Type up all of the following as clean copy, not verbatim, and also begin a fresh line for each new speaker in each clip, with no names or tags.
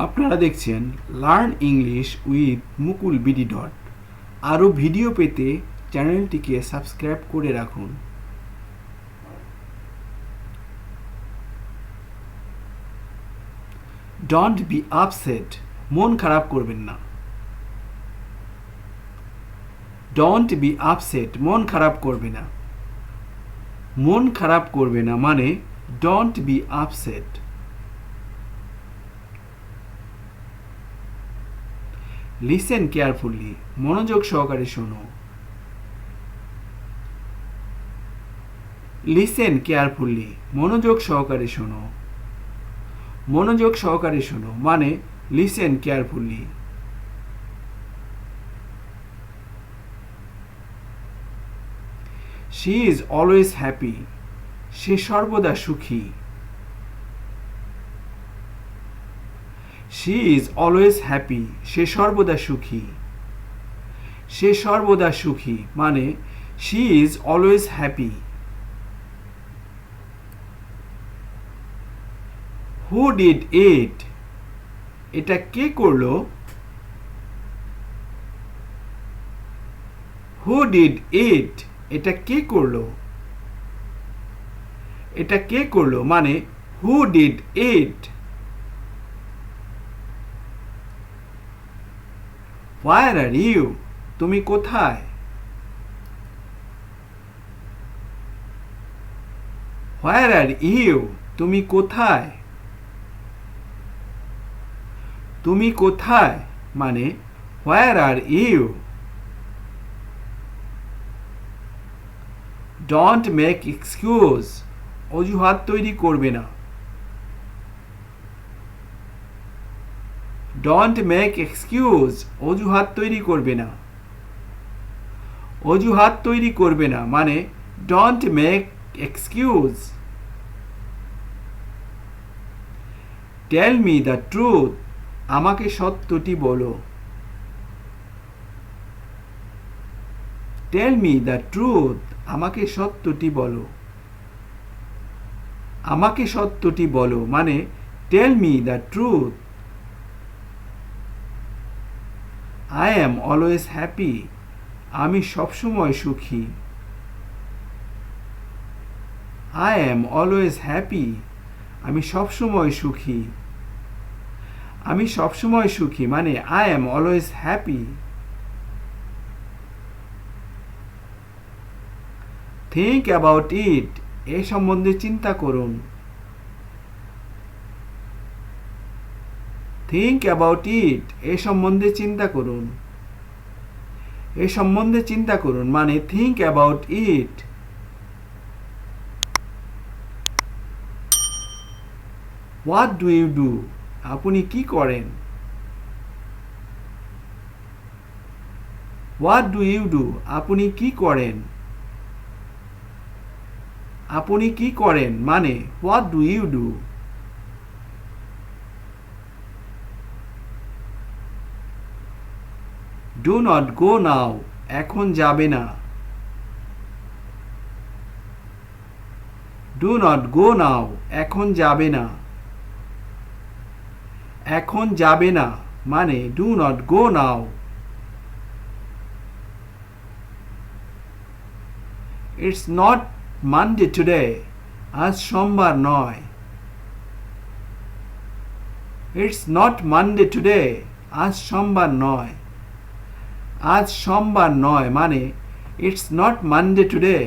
আপনারা দেখছেন learn English with Mukul BD dot. আরও ভিডিও পেতে চ্যানেলটিকে সাবস্ক্রাইব করে রাখুন। ডোন্ট বি আপসেট, মন খারাপ করবেন না। ডোন্ট বি আপসেট, মন খারাপ করবে না। মন খারাপ করবে না মানে don't be upset. Listen carefully, মনোযোগ সহকারে শোনো। লিসেন কেয়ারফুলি, মনোযোগ সহকারে শোনো। মনোযোগ সহকারে শোনো মানে listen carefully. She is always happy, সে সর্বদা সুখী। শি ইজ অলওয়েজ হ্যাপি, সে সর্বদা সুখী। সে সর্বদা সুখী মানে she is always happy. Who did it, এটা কে করলো? হু ডিড ইট, এটা কে করলো? এটা কে করলো মানে হু did it. Where are you, তুমি কোথায়? হোয়ার আর ইউ, তুমি কোথায়? তুমি কোথায় মানে where are you. Don't make excuse, অজুহাত তৈরি করবে না। ডোন্ট মেক এক্সকিউজ, অজুহাত তৈরি করবে না। অজুহাত তৈরি করবে না মানে don't make excuse. Tell me the truth, আমাকে সত্যটি বলো। টেল মি দ্য ট্রুথ, আমাকে সত্যটি বলো। আমাকে সত্যটি বলো মানে tell me the truth. I am always happy, আমি সবসময় সুখী। আই অ্যাম অলওয়েজ হ্যাপি, আমি সবসময় সুখী। আমি সবসময় সুখী মানে I am always happy. Think about it, এ সম্বন্ধে চিন্তা করুন। থিঙ্ক অ্যাবাউট ইট, এ সম্বন্ধে চিন্তা করুন। এ সম্বন্ধে চিন্তা করুন মানে think about it. What do you do, আপনি কি করেন? হোয়াট ডু ইউ ডু, আপনি কি করেন? আপনি কি করেন মানে what do you do. Do not go now, এখন যাবে না। ডু নট গো নাও, এখন যাবে না। এখন যাবে না মানে do not go now. It's not Monday today, আজ সোমবার নয়। ইটস নট মানডে টুডে, আজ সোমবার নয়। আজ সোমবার নয় মানে it's not Monday today.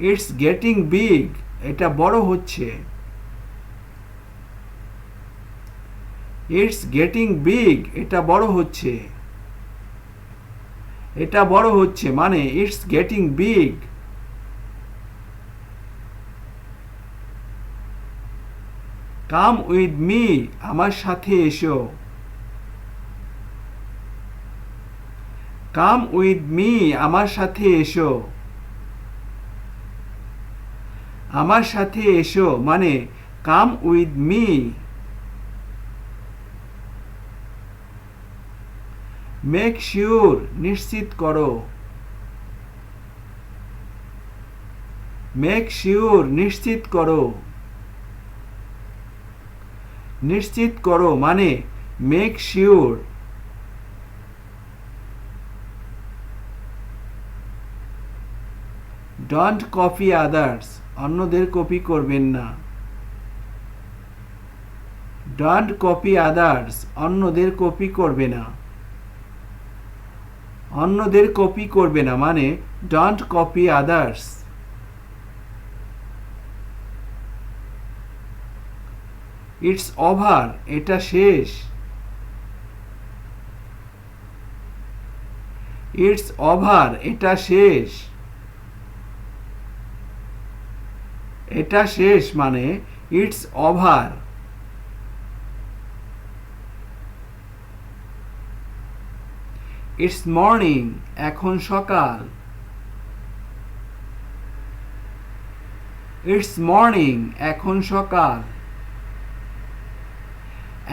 It's getting big, এটা বড় হচ্ছে। ইটস গেটিং বিগ, এটা বড় হচ্ছে। এটা বড় হচ্ছে মানে it's getting big. Come with me, আমার সাথে এসো। কাম উইথ মি, আমার সাথে এসো। আমার সাথে এসো মানে come with me. Make sure, নিশ্চিত করো। মেক শিওর নিশ্চিত করো। নিশ্চিত করো মানে make sure. Don't copy others অন্যদের কপি করবেন না। ডোন্ট কপি আদার্স অন্যদের কপি করবে না। অন্যদের কপি করবে না মানে don't copy others. It's over এটা শেষ। ইটস ওভার এটা শেষ। এটা শেষ মানে ইটস ওভার। ইটস মর্নিং এখন সকাল। ইটস মর্নিং এখন সকাল।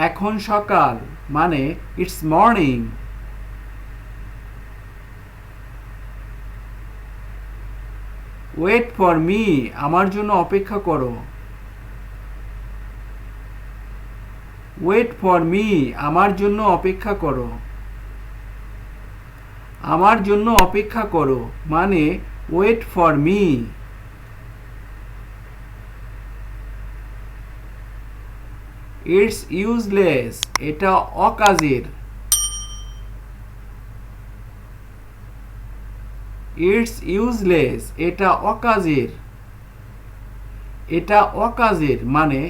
এখন সকাল মানে it's morning. Wait for me আমার জন্য অপেক্ষা করো। ওয়েট ফর মি আমার জন্য অপেক্ষা করো। আমার জন্য অপেক্ষা করো মানে wait for me. It's useless এটা অকাজের। ইটস ইউজলেস এটা অকাজের। এটা অকাজের মানে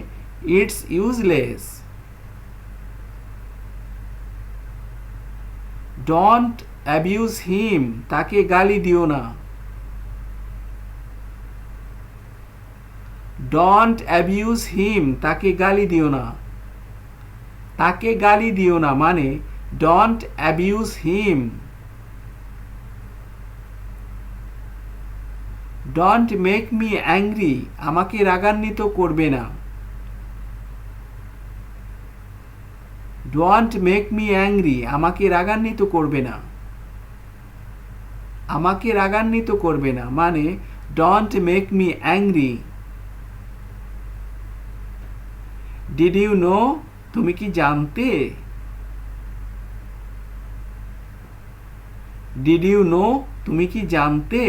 it's useless. Don't abuse him তাকে গালি দিও না। ডোন্ট অ্যাবিউজ হিম তাকে গালি দিও না। তাকে গালি দিও না মানে don't abuse him. Don't make me angry আমাকে রাগান্বিত করবে না। ডোন্ট মেক মি অ্যাংরি আমাকে রাগান্বিত করবে না। আমাকে রাগান্বিত করবে না মানে don't make me angry. Did you know তুমি কি জানতে? ডিড ইউ নো তুমি কি জানতে?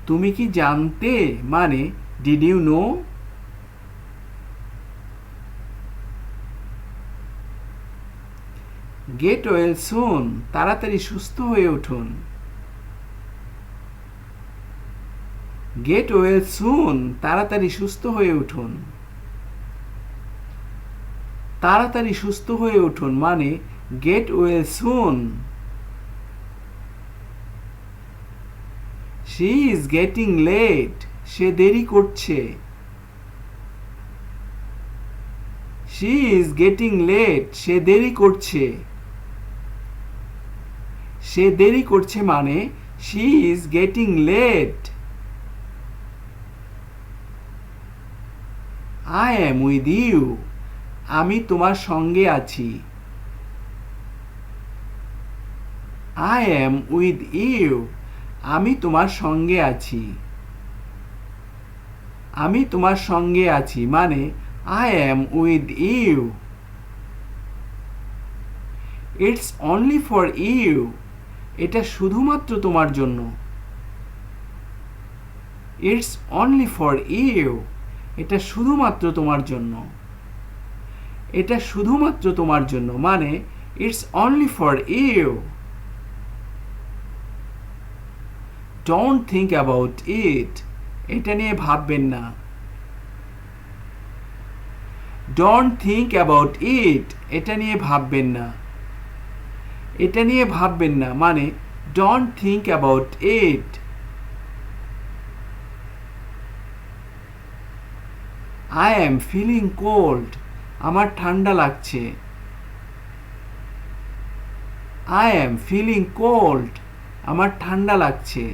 তুমি কি জানতে মানে did you know. Get well soon তাড়াতাড়ি সুস্থ হয়ে উঠুন। গেট ওয়েল সুন তাড়াতাড়ি সুস্থ হয়ে উঠুন। তাড়াতাড়ি সুস্থ হয়ে উঠুন মানে get well soon. She is getting late সে দেরি করছে। শি ইজ গেটিং লেট সে দেরি করছে। সে দেরি করছে মানে she is getting late. I am with you আমি তোমার সঙ্গে আছি। আই এম উইথ ইউ আমি তোমার সঙ্গে আছি। আমি তোমার সঙ্গে আছি মানে I am with you. It's only for you এটা শুধুমাত্র তোমার জন্য। ইটস অনলি ফর ইউ এটা শুধুমাত্র তোমার জন্য। এটা শুধুমাত্র তোমার জন্য মানে it's only for you. Don't think about it এটা নিয়ে ভাববেন না। ডোন্ট থিঙ্ক অ্যাবাউট ইট এটা নিয়ে ভাববেন না। এটা নিয়ে ভাববেন না মানে don't think about it. I am feeling cold আমার ঠান্ডা লাগছে। আই এম ফিলিং কোল্ড আমার ঠান্ডা লাগছে।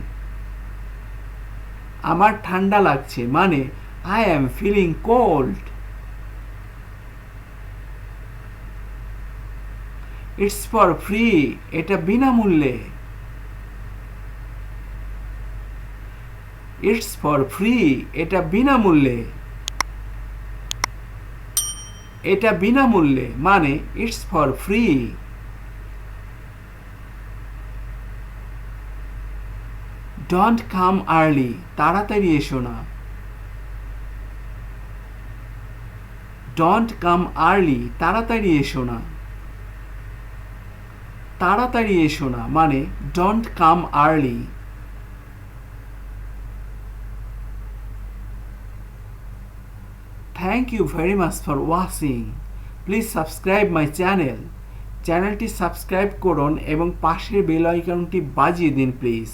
আমার ঠান্ডা লাগছে মানে I am feeling cold. It's for free এটা বিনামূল্যে। ইটস ফর ফ্রি, এটা বিনামূল্যে। এটা বিনামূল্যে মানে it's for free. Don't come early, তাড়াতাড়ি এসো না। ডোন্ট কাম আর্লি, তাড়াতাড়ি এসো না। তাড়াতাড়ি এসো না মানে don't come early. Thank you very much for watching. Please subscribe my channel. চ্যানেলটি সাবস্ক্রাইব করুন এবং পাশের বেল আইকনটি বাজিয়ে দিন প্লিজ।